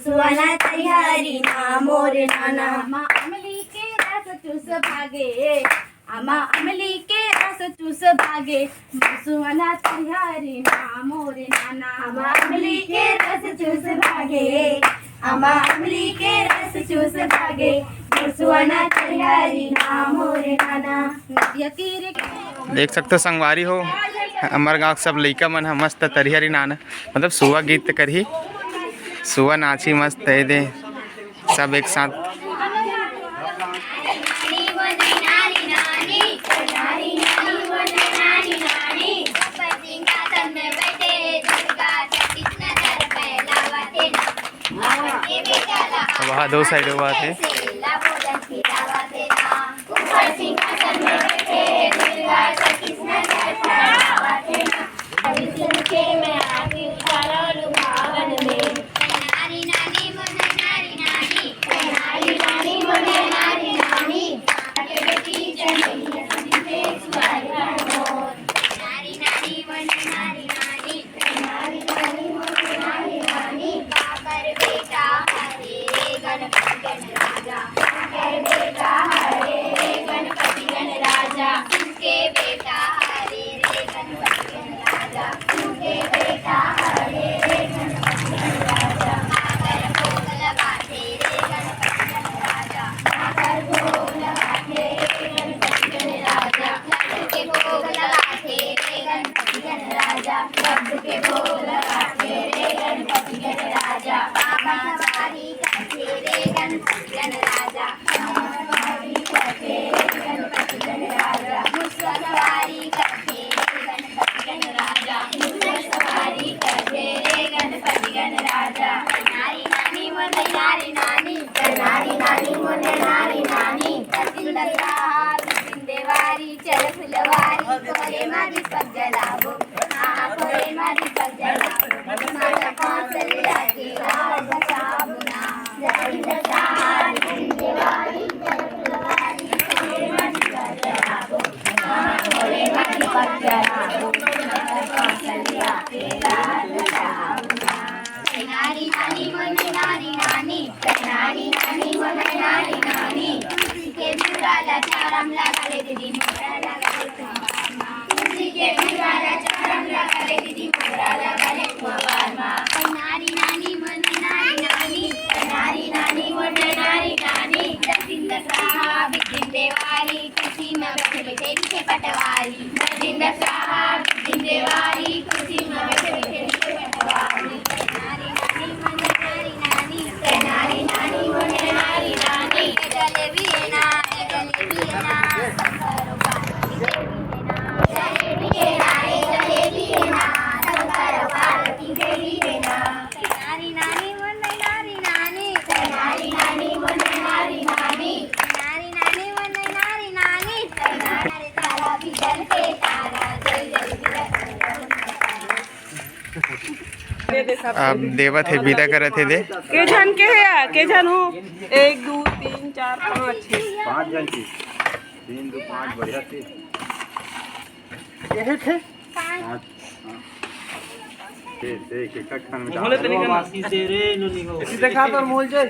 सुहाना तैयारी ना मोर नाना। अम्मा अमली के रस चूस भागे, अम्मा अमली के रस चूस भागे, सुहाना तैयारी ना मोर नाना। अम्मा अमली के रस चूस भागे, अम्मा अमली के रस चूस भागे, सुहाना तैयारी ना मोर नाना। देख सकते हो संगवारी हो, हमार गाँव सब लइका मन ह मस्त तरिहरी नाना मतलब सुआ गीत करही, सुआ नाची मस्त दे दे सब एक साथ। वहाँ दो साइड हुआ थे। अब देवत है विदा करत है दे के जन के है के जन हो 1 2 3 4 5 6 5 जन की 3 2 5 बढ़िया थी ये थे 5 से एक एक खान में बोले तरीके मासी से रे नो नहीं हो इसी देखा तो मोल जाए